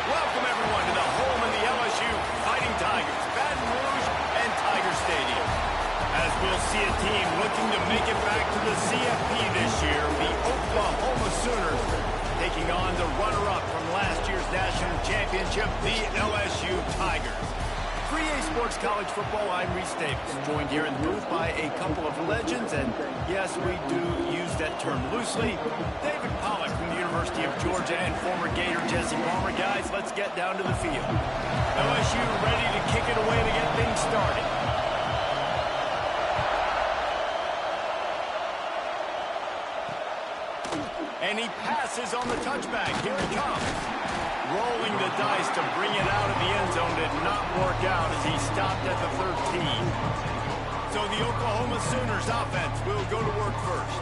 Welcome, everyone, to the home of the LSU Fighting Tigers, Baton Rouge and Tiger Stadium. As we'll see a team looking to make it back to the CFP this year, the Oklahoma Sooners taking on the runner-up from last year's national championship, the LSU Tigers. 3A Sports College Football, I'm Reese Davis, joined here in the booth by a couple of legends, and yes, we do use that term loosely. David Pollack from the University of Georgia and former Gator Jesse Palmer. Guys, let's get down to the field. LSU ready to kick it away to get things started. And he passes on the touchback. Here it comes. Rolling the dice to bring it out of the end zone did not work out as he stopped at the 13. So the Oklahoma Sooners offense will go to work first.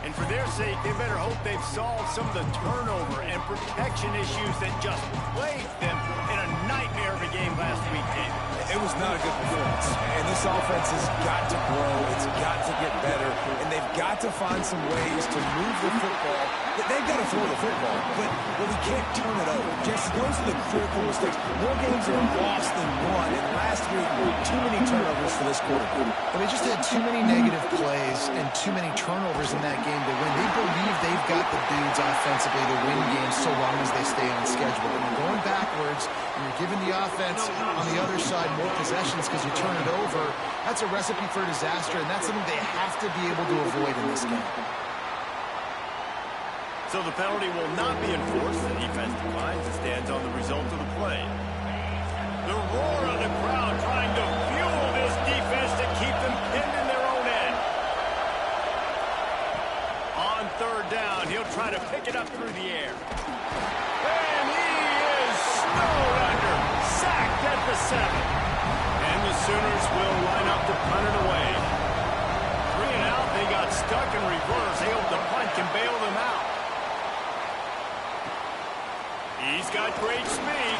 And for their sake, they better hope they've solved some of the turnover and protection issues that just plagued them in a nightmare of a game last week, Dave. It was not a good performance. And this offense has got to grow. It's got to get better. And they've got to find some ways to move the football. They've got to throw the football, but we can't turn it over. Just those are the critical mistakes. More games are lost than won. And last week, too many turnovers for this quarterback. And they just had too many negative plays and too many turnovers in that game to win. They believe they've got the dudes offensively to win games so long as they stay on schedule. When you're going backwards and you're giving the offense on the other side more possessions because you turn it over, that's a recipe for disaster, and that's something they have to be able to avoid in this game. So the penalty will not be enforced. The defense declines and stands on the result of the play. The roar of the crowd trying to fuel this defense to keep them pinned in their own end. On third down, he'll try to pick it up through the air. And he is snowed under. Sacked at the 7. And the Sooners will line up to punt it away. 3 and out, they got stuck in reverse. They hope the punt can bail them out. He's got great speed,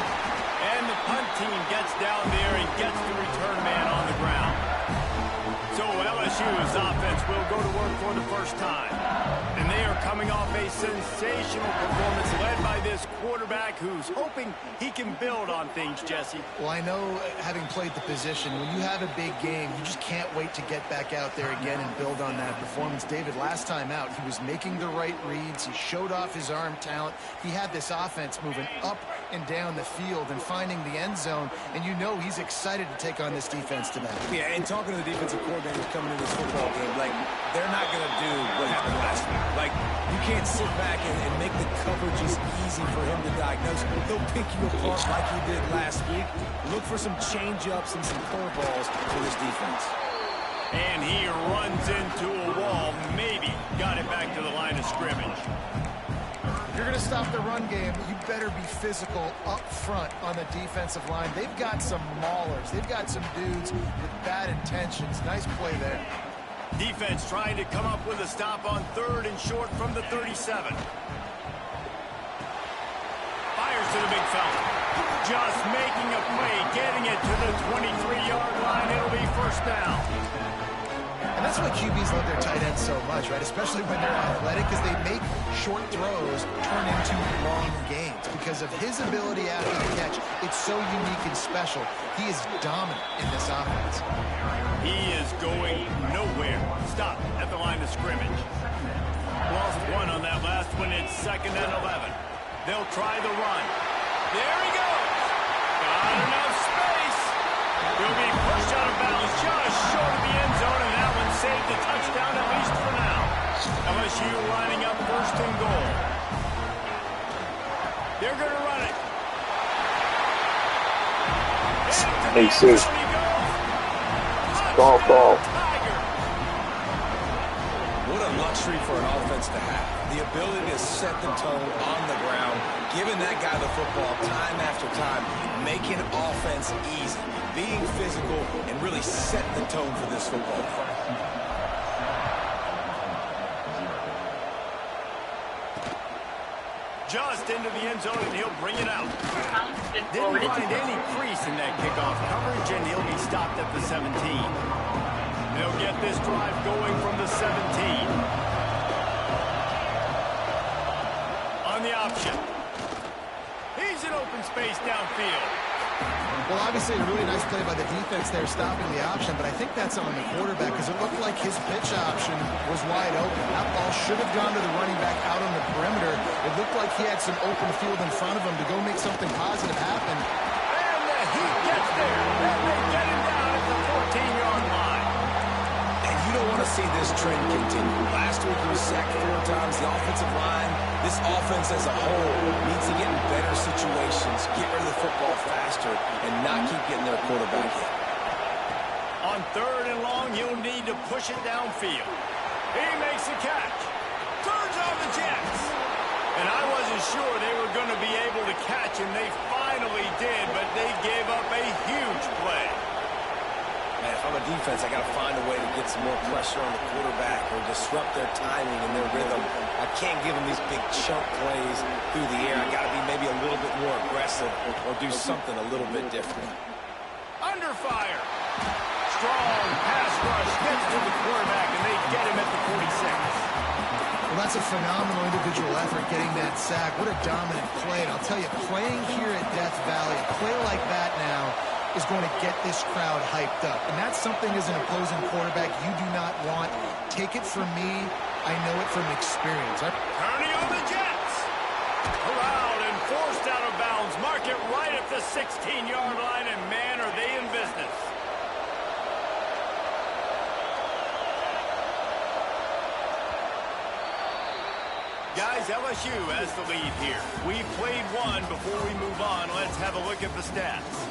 and the punt team gets down there and gets the return man on the ground. So LSU's offense will go to work for the first time. And they are coming off a sensational performance led by this quarterback who's hoping he can build on things, Jesse. Well, I know, having played the position, when you have a big game, you just can't wait to get back out there again and build on that performance. David, last time out, he was making the right reads. He showed off his arm talent. He had this offense moving up and down the field and finding the end zone, and you know he's excited to take on this defense tonight. Yeah, and talking to the defensive coordinator coming into this football game, like, they're not going to do what happened last week. Like, you can't sit back and make the coverages easy for him to diagnose. He'll pick you apart like he did last week. Look for some change-ups and some curveballs for this defense. And he runs into a wall. Maybe got it back to the line of scrimmage. If you're going to stop the run game, you better be physical up front on the defensive line. They've got some maulers. They've got some dudes with bad intentions. Nice play there. Defense trying to come up with a stop on third and short from the 37. Fires to the big fella. Just making a play, getting it to the 23-yard line. It'll be first down. And that's why QBs love their tight ends so much, right? Especially when they're athletic, because they make short throws turn into long games. Because of his ability after the catch, it's so unique and special. He is dominant in this offense. He is going nowhere. Stop at the line of scrimmage. Lost one on that last one. It's 2nd and 11. They'll try the run. There he goes. Got enough space. He'll be pushed out of bounds just short of the end zone, and that one saved the touchdown at least for now. LSU lining up 1st and goal. They're going to run it. Hey, Sue. Call. What a luxury for an offense to have. The ability to set the tone on the ground, giving that guy the football time after time, making offense easy, being physical, and really set the tone for this football game. Just into the end zone, and he'll bring it out. Didn't find any crease in that kickoff coverage, and he'll be stopped at the 17. They'll get this drive going from the 17. On the option. He's an open space downfield. Well, obviously, a really nice play by the defense there, stopping the option, but I think that's on the quarterback because it looked like his pitch option was wide open. That ball should have gone to the running back out on the perimeter. It looked like he had some open field in front of him to go make something positive happen. And the Heat gets there. And they get him down at the 14-yard line. And you don't want to see this trend continue. Last week he was sacked 4 times. The offensive line, this offense as a whole, needs to get in better situations, get rid of the football faster, and not keep getting their quarterback hit. On 3rd and long, you'll need to push it downfield. He makes the catch. Turns on the Jets. And I wasn't sure they were going to be able to catch him. They finally did, but they gave up a huge play. Man, if I'm a defense, I got to find a way to get some more pressure on the quarterback or disrupt their timing and their rhythm. I can't give them these big chunk plays through the air. I got to be maybe a little bit more aggressive or do something a little bit different. Under fire. Strong pass rush gets to the quarterback, and they get him at the 46. Well, that's a phenomenal individual effort getting that sack. What a dominant play. And I'll tell you, playing here at Death Valley, a play like that now is going to get this crowd hyped up. And that's something as an opposing quarterback you do not want. Take it from me. I know it from experience. Turning on the Jets. Allowed and forced out of bounds. Mark it right at the 16-yard line, and man, are they in business. Guys, LSU has the lead here. We've played one. Before we move on, let's have a look at the stats.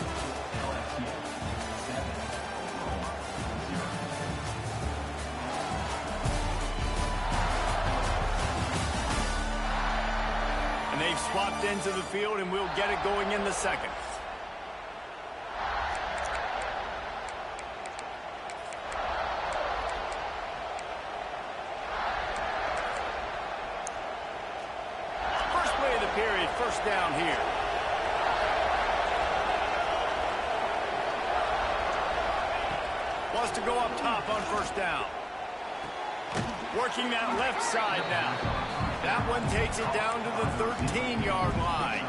And they've swapped into the field, and we'll get it going in the second. First play of the period, first down here. Wants to go up top on first down. Working that left side now. That one takes it down to the 13-yard line.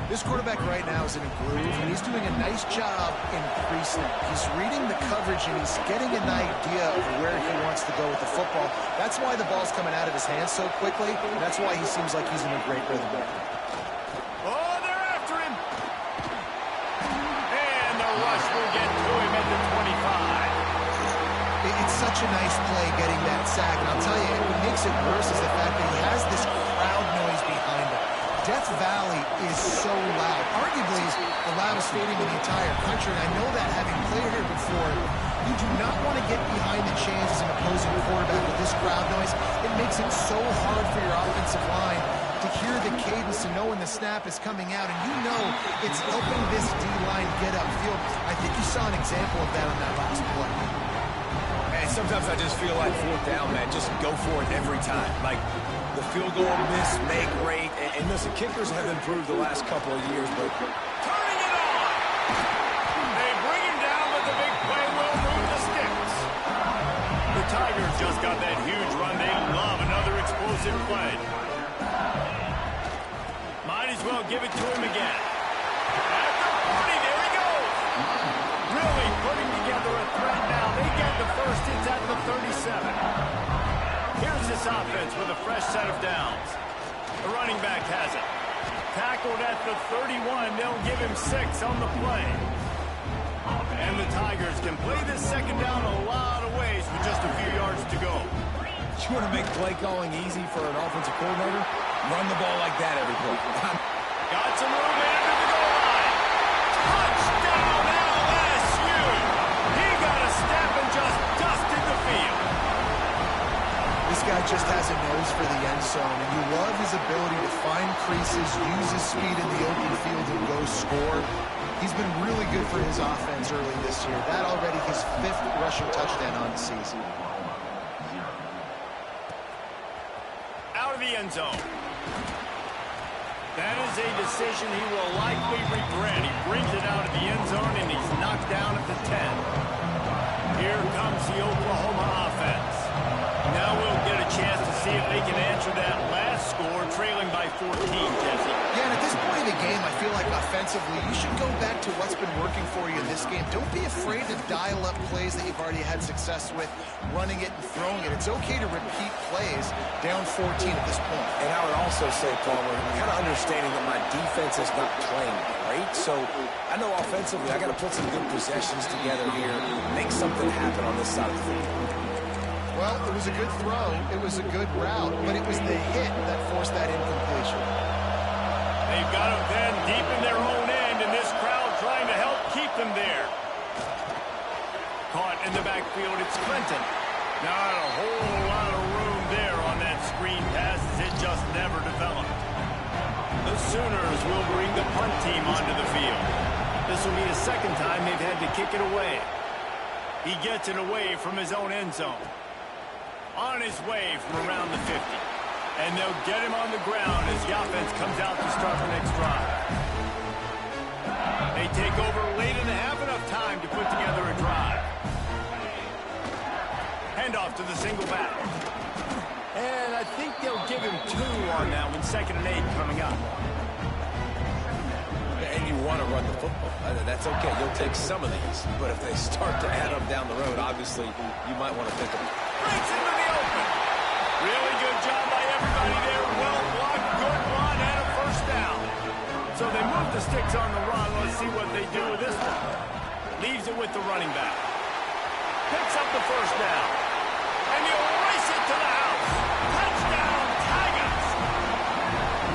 This quarterback right now is in a groove, and he's doing a nice job increasing. He's reading the coverage, and he's getting an idea of where he wants to go with the football. That's why the ball's coming out of his hands so quickly. That's why he seems like he's in a great rhythm. Oh, they're after him. And the rush will get to him at the 25. It's such a nice play getting that sack, and I'll tell you, what makes it worse is the fact that he has this crowd noise behind him. Death Valley is so loud, arguably the loudest stadium in the entire country, and I know that having played here before, you do not want to get behind the chains as an opposing quarterback with this crowd noise. It makes it so hard for your offensive line to hear the cadence and know when the snap is coming out, and you know it's helping this D-line get upfield. I think you saw an example of that on that last play. Sometimes I just feel like 4th down, man. Just go for it every time. Like the field goal miss, make great. And listen, kickers have improved the last couple of years, but turning it on. They bring him down, but the big play will move the sticks. The Tigers just got that huge run. They love another explosive play. Might as well give it to him again. At the 40, there he goes. Really putting together a threat now. They get the first. It's at the 37. Here's this offense with a fresh set of downs. The running back has it. Tackled at the 31. They'll give him 6 on the play. And the Tigers can play this second down a lot of ways with just a few yards to go. You want to make play calling easy for an offensive coordinator? Run the ball like that every play. Got some room into the goal line. Touchdown LSU. He got a step and just dusted the field. This guy just has a nose for the end zone, and you love his ability to find creases, use his speed in the open field, and go score. He's been really good for his offense early this year. That already his 5th rushing touchdown on the season. Out of the end zone. That is a decision he will likely regret. He brings it out of the end zone, and he's knocked down at the 10. Here comes the Oklahoma offense. Now we'll get a chance to see if they can answer that last score trailing by 14, Jesse. Yeah, and at this point in the game, I feel like offensively, you should go back to what's been working for you in this game. Don't be afraid to dial up plays that you've already had success with, running it and throwing it. It's okay to repeat plays down 14 at this point. And I would also say, Palmer, kind of understanding that my defense is not playing great. So I know offensively I got to put some good possessions together here, make something happen on this side of the field. Well, it was a good throw. It was a good route, but it was the hit that forced that incompletion. They've got them then deep in their own end, and this crowd trying to help keep them there. Caught in the backfield, it's Clinton. Not a whole lot of room there on that screen pass, as it just never developed. The Sooners will bring the punt team onto the field. This will be the second time they've had to kick it away. He gets it away from his own end zone. On his way from around the 50. And they'll get him on the ground as the offense comes out to start the next drive. They take over late and have enough time to put together a drive. Handoff to the single back. And I think they'll give him 2 on that one. 2nd and 8 coming up. And you want to run the football. That's okay. You'll take some of these. But if they start to add up down the road, obviously, you might want to think of it. Breaks into the open. Really good job by everybody there. Well blocked, good run, and a first down. So they move the sticks on the run. Let's see what they do with this one. Leaves it with the running back. Picks up the first down. And he'll race it to the house. Touchdown, Tigers.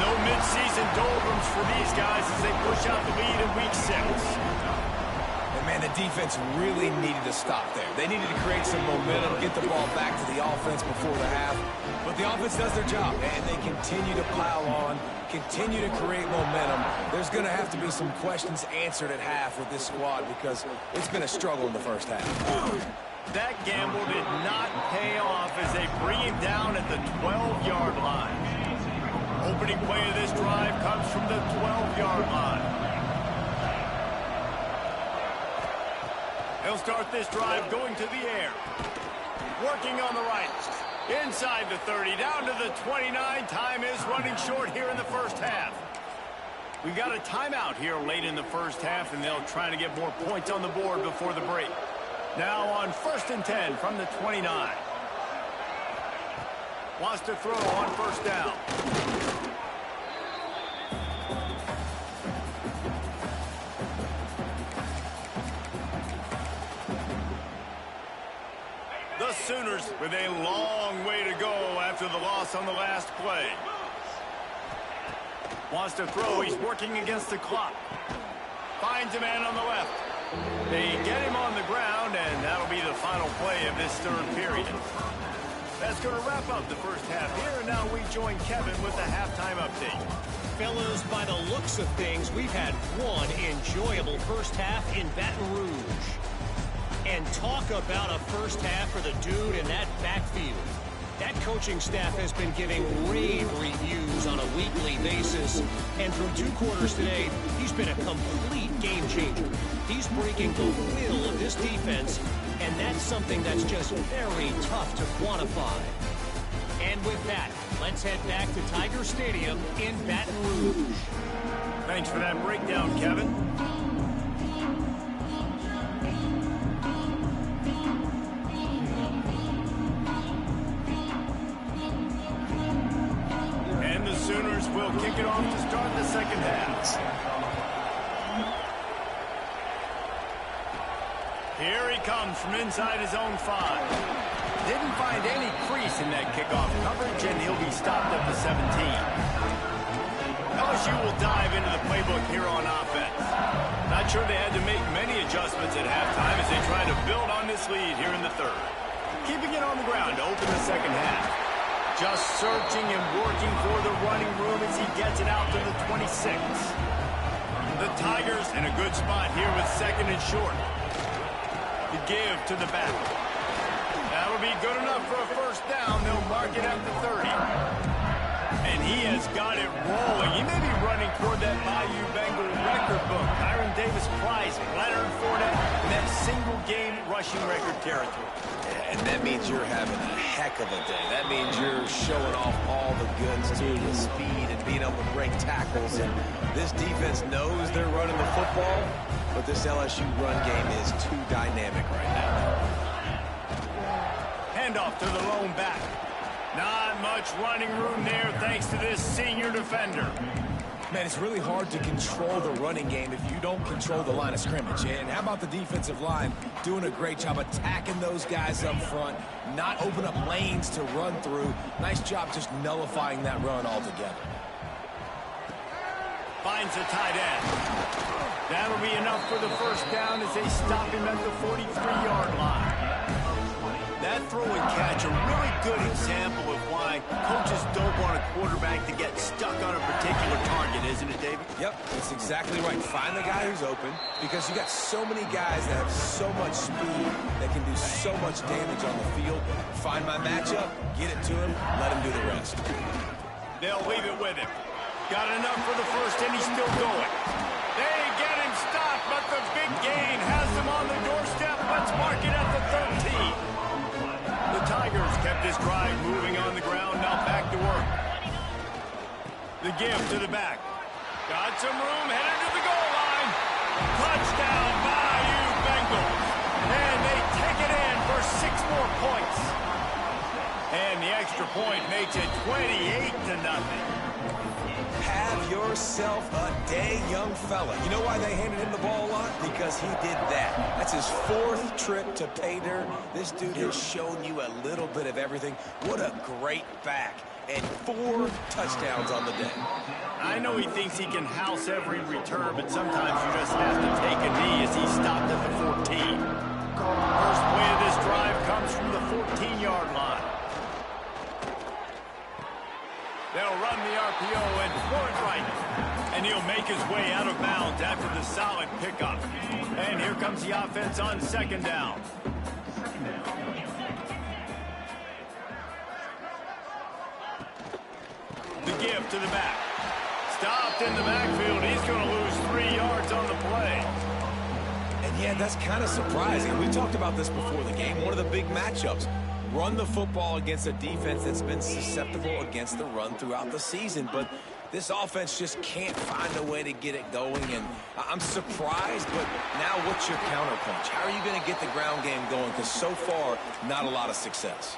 No midseason doldrums for these guys as they push out the lead in week 6. And man, the defense really needed to stop there. They needed to create some momentum, get the ball back to the offense before the half. But the offense does their job, and they continue to pile on, continue to create momentum. There's going to have to be some questions answered at half with this squad because it's been a struggle in the first half. That gamble did not pay off as they bring him down at the 12-yard line. Opening play of this drive comes from the 12-yard line. He'll start this drive going to the air. Working on the right. Inside the 30, down to the 29. Time is running short here in the first half. We got a timeout here late in the first half, and they'll try to get more points on the board before the break. Now on 1st and 10 from the 29. Wants to throw on first down. The Sooners with a long way to go after the loss on the last play. Wants to throw. He's working against the clock. Finds a man on the left. They get him on the ground, and that'll be the final play of this 3rd period. That's going to wrap up the first half here, and now we join Kevin with the halftime update. Fellas, by the looks of things, we've had one enjoyable first half in Baton Rouge. And talk about a first half for the dude in that backfield. That coaching staff has been giving rave reviews on a weekly basis. And through 2 quarters today, he's been a complete game changer. He's breaking the will of this defense, and that's something that's just very tough to quantify. And with that, let's head back to Tiger Stadium in Baton Rouge. Thanks for that breakdown, Kevin. Sooners will kick it off to start the second half. Here he comes from inside his own 5. Didn't find any crease in that kickoff coverage, and he'll be stopped at the 17. LSU will dive into the playbook here on offense. Not sure they had to make many adjustments at halftime as they try to build on this lead here in the 3rd. Keeping it on the ground to open the second half. Just searching and working for the running room as he gets it out to the 26. The Tigers in a good spot here with 2nd and short. The give to the back. That'll be good enough for a first down. They'll mark it at the 30. And he has got it rolling. He may be running toward that Bayou Bengal record book. Kyron Davis Davis-Price, Leonard Fournette, and that single-game rushing record territory. And that means you're having a heck of a day. That means you're showing off all the goods, too, the speed and being able to break tackles. And this defense knows they're running the football, but this LSU run game is too dynamic right now. Handoff to the lone back. Not much running room there thanks to this senior defender. Man, it's really hard to control the running game if you don't control the line of scrimmage. And how about the defensive line doing a great job attacking those guys up front, not open up lanes to run through. Nice job just nullifying that run altogether. Finds a tight end. That'll be enough for the first down as they stop him at the 43-yard line. That throw and catch, a really good example of why coaches don't want a quarterback to get stuck on a particular target, isn't it, David? Yep, that's exactly right. Find the guy who's open, because you got so many guys that have so much speed that can do so much damage on the field. Find my matchup, get it to him, let him do the rest. They'll leave it with him. Got enough for the first, and he's still going. They get him stopped, but the big gain has him on the doorstep. Let's mark it at the 13. The Tigers kept this drive moving on the ground. Now back to work. The give to the back. Got some room, headed to the goal line. Touchdown, Bayou Bengals. And they take it in for 6 more points. And the extra point makes it 28-0. Have yourself a day, young fella. You know why they handed him the ball a lot? Because he did that. That's his 4th trip to pay dirt. This dude has shown you a little bit of everything. What a great back. And 4 touchdowns on the day. I know he thinks he can house every return, but sometimes you just have to take a knee as he stopped at the 14. First play of this drive comes from the 14-yard line. They'll run the RPO and throw it right. And he'll make his way out of bounds after the solid pickup. And here comes the offense on 2nd down. The give to the back. Stopped in the backfield. He's going to lose 3 yards on the play. And yeah, that's kind of surprising. We talked about this before the game. One of the big matchups. Run the football against a defense that's been susceptible against the run throughout the season. But this offense just can't find a way to get it going. And I'm surprised, but now what's your counterpunch? How are you going to get the ground game going? Because so far, not a lot of success.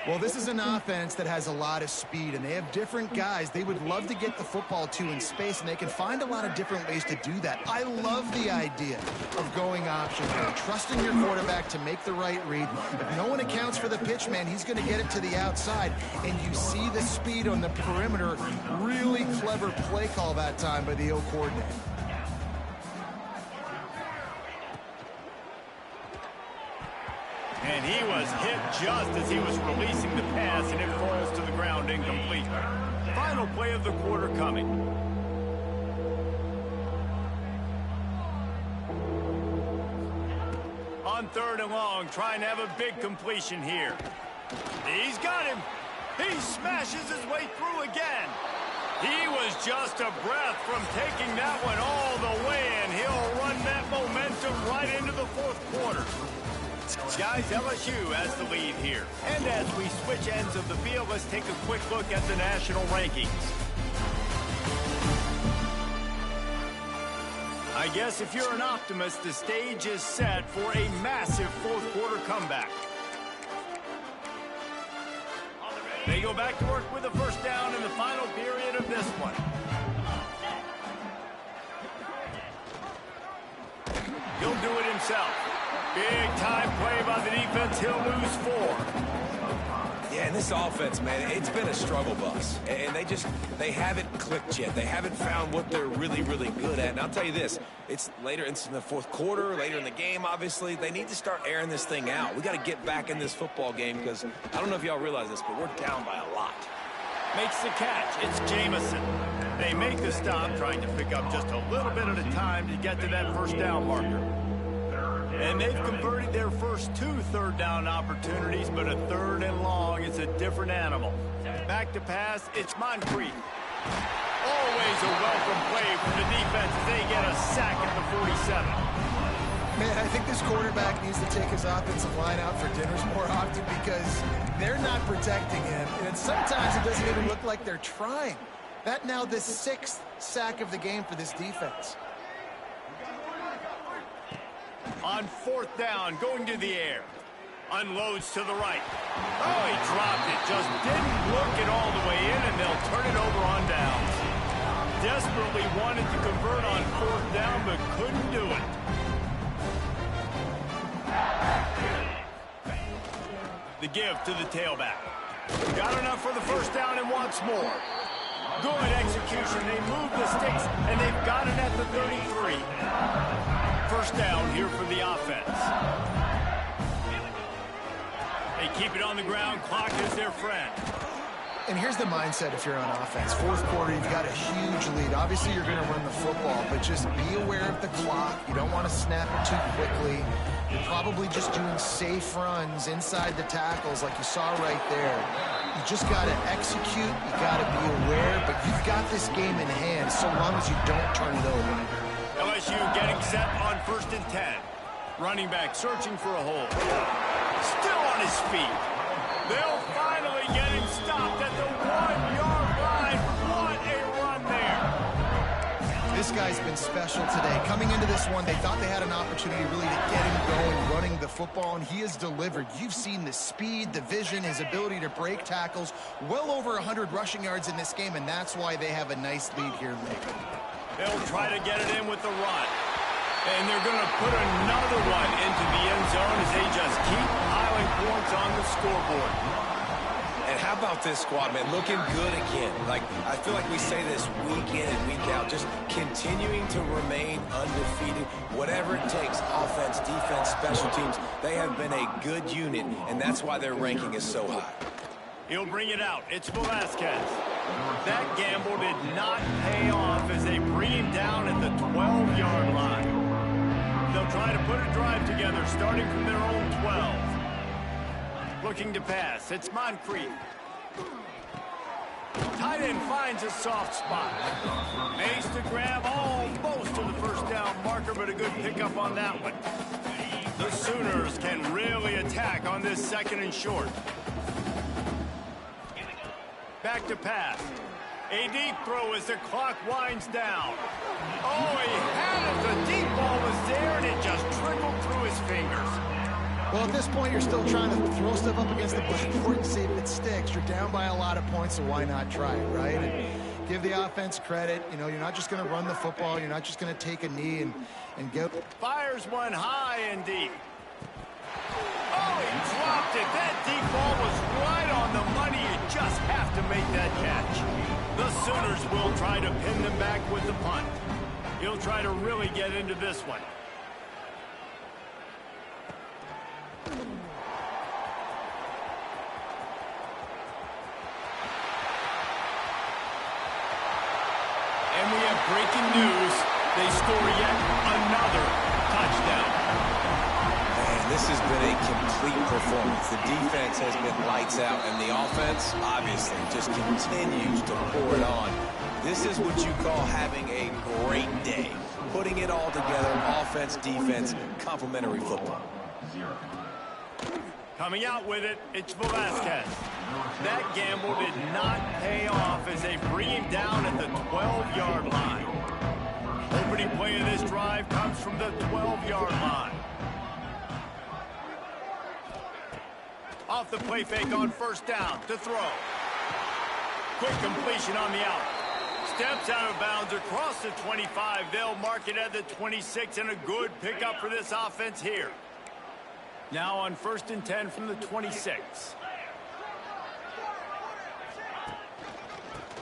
Well, this is an offense that has a lot of speed, and they have different guys they would love to get the football to in space, and they can find a lot of different ways to do that. I love the idea of going option and trusting your quarterback to make the right read. If no one accounts for the pitch, man, he's going to get it to the outside, and you see the speed on the perimeter. Really clever play call that time by the O coordinator. And he was hit just as he was releasing the pass, and it falls to the ground incomplete. Final play of the quarter coming. On 3rd and long, trying to have a big completion here. He's got him. He smashes his way through again. He was just a breath from taking that one all the way, and he'll run that momentum right into the 4th quarter. Guys, LSU has the lead here. And as we switch ends of the field, let's take a quick look at the national rankings. I guess if you're an optimist, the stage is set for a massive 4th quarter comeback. They go back to work with a first down in the final period of this one. He'll do it himself. Big time play by the defense. He'll lose 4. Yeah, and this offense, man, it's been a struggle bus. And they haven't clicked yet. They haven't found what they're really, really good at. And I'll tell you this, it's later in the 4th quarter, later in the game, obviously. They need to start airing this thing out. We got to get back in this football game because I don't know if y'all realize this, but we're down by a lot. Makes the catch. It's Jamison. They make the stop, trying to pick up just a little bit at a time to get to that first down marker. And they've converted their first 2 third down opportunities, but a 3rd and long is a different animal. Back to pass, it's Moncrief. Always a welcome play from the defense as they get a sack at 7. Man, I think this quarterback needs to take his offensive line out for dinners more often because they're not protecting him. And sometimes it doesn't even look like they're trying. That now the 6th sack of the game for this defense. On 4th down, going to the air. Unloads to the right. Oh, he dropped it. Just didn't look it all the way in, and they'll turn it over on downs. Desperately wanted to convert on 4th down, but couldn't do it. The give to the tailback. Got enough for the first down and wants more. Good execution. They move the sticks, and they've got it at the 33. First down here for the offense. They keep it on the ground. Clock is their friend. And here's the mindset if you're on offense. 4th quarter, you've got a huge lead. Obviously, you're going to run the football, but just be aware of the clock. You don't want to snap it too quickly. You're probably just doing safe runs inside the tackles like you saw right there. You just got to execute. You got to be aware, but you've got this game in hand so long as you don't turn it over. LSU getting set on 1st and 10. Running back searching for a hole. Still on his feet. They'll finally get him stopped at the 1-yard line. What a run there. This guy's been special today. Coming into this one, they thought they had an opportunity really to get him going, running the football, and he has delivered. You've seen the speed, the vision, his ability to break tackles. Well over 100 rushing yards in this game, and that's why they have a nice lead here late. They'll try to get it in with the run. And they're going to put another one into the end zone as they just keep piling points on the scoreboard. And how about this squad, man? Looking good again. Like, I feel like we say this week in and week out, just continuing to remain undefeated. Whatever it takes, offense, defense, special teams, they have been a good unit, and that's why their ranking is so high. He'll bring it out. It's Velasquez. That gamble did not pay off as they bring him down at the 12-yard line. They'll try to put a drive together starting from their own 12. Looking to pass. It's Moncrief. Tight end finds a soft spot. Makes the grab almost to the first down marker, but a good pickup on that one. The Sooners can really attack on this 2nd and short. Back to pass. A deep throw as the clock winds down. Oh, he had it. The deep ball was there, and it just trickled through his fingers. Well, at this point, you're still trying to throw stuff up against the blackboard and see if it sticks. You're down by a lot of points, so why not try it, right? And give the offense credit. You know, you're not just going to run the football. You're not just going to take a knee and go. Fires one high and deep. Oh, he dropped it. That deep ball was right on the money. You just have to make that catch. The Sooners will try to pin them back with the punt. He'll try to really get into this one. And we have breaking news. They score yet another touchdown. Man, this has been a complete performance. The defense has been lights out, and the offense, obviously, just continues to pour it on. This is what you call having a great day. Putting it all together, offense, defense, complementary football. Coming out with it, it's Velasquez. That gamble did not pay off as they bring him down at the 12-yard line. Opening play of this drive comes from the 12-yard line. Off the play fake on first down to throw. Quick completion on the out. Steps out of bounds across the 25. They'll mark it at the 26, and a good pickup for this offense here. Now on 1st and 10 from the 26.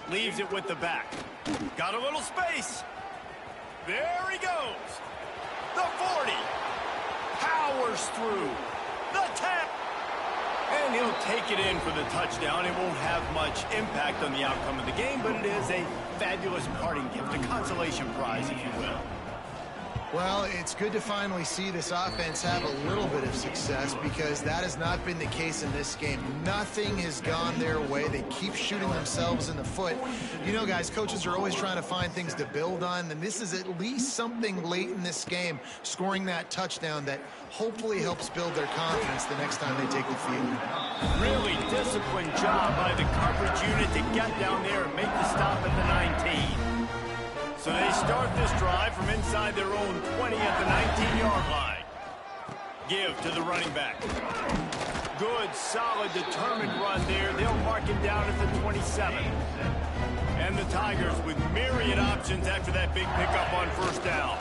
Leaves it with the back. Got a little space. There he goes. The 40. Powers through. The 10. And he'll take it in for the touchdown. It won't have much impact on the outcome of the game, but it is a fabulous parting gift, a consolation prize, if you will. Well, it's good to finally see this offense have a little bit of success because that has not been the case in this game. Nothing has gone their way. They keep shooting themselves in the foot. You know, guys, coaches are always trying to find things to build on, and this is at least something late in this game, scoring that touchdown that hopefully helps build their confidence the next time they take the field. Really disciplined job by the coverage unit to get down there and make the stop at the 19. So they start this drive from inside their own 20 at the 19-yard line. Give to the running back. Good, solid, determined run there. They'll mark him down at the 27. And the Tigers with myriad options after that big pickup on first down.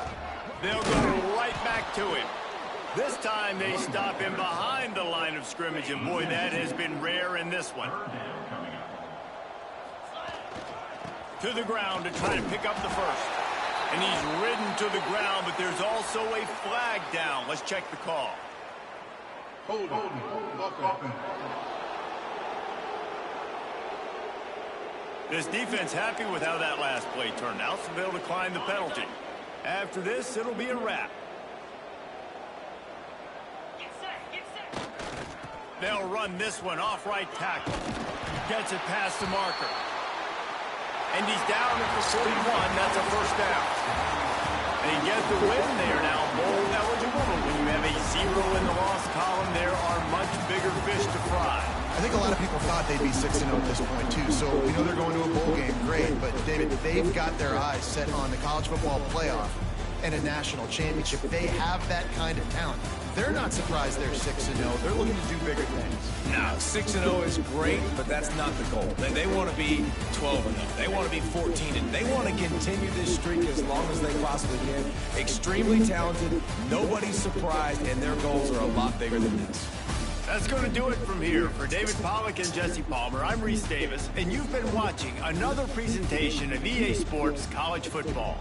They'll go right back to him. This time they stop him behind the line of scrimmage, and boy, that has been rare in this one. To the ground to try to pick up the first. And he's ridden to the ground, but there's also a flag down. Let's check the call. Hold on. This defense happy with how that last play turned out, so they'll decline the penalty. After this, it'll be a wrap. They'll run this one off right tackle. Gets it past the marker. And he's down at the 41. That's a first down. They get the win. They are now bowl eligible. But when you have a 0 in the loss column, there are much bigger fish to fry. I think a lot of people thought they'd be 6-0 at this point, too. So we know they're going to a bowl game. Great. But, David, they've got their eyes set on the college football playoff and a national championship. They have that kind of talent. They're not surprised they're 6-0. They're looking to do bigger things. Now, 6-0 is great, but that's not the goal. They want to be 12-0. They want to be 14-0. They want to continue this streak as long as they possibly can. Extremely talented. Nobody's surprised, and their goals are a lot bigger than this. That's going to do it from here. For David Pollack and Jesse Palmer, I'm Reese Davis, and you've been watching another presentation of EA Sports College Football.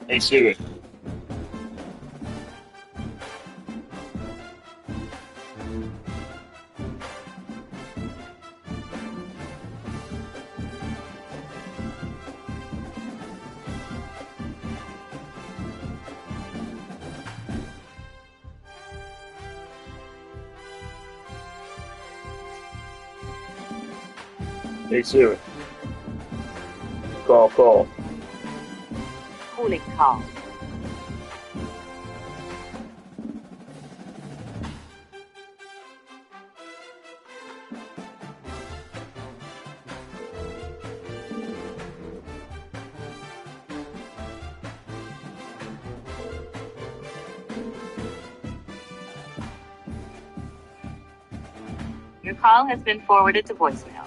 Hey Siri. Hey Siri. Call. Calling Carl. Your call has been forwarded to voicemail.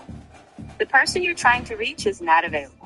The person you're trying to reach is not available.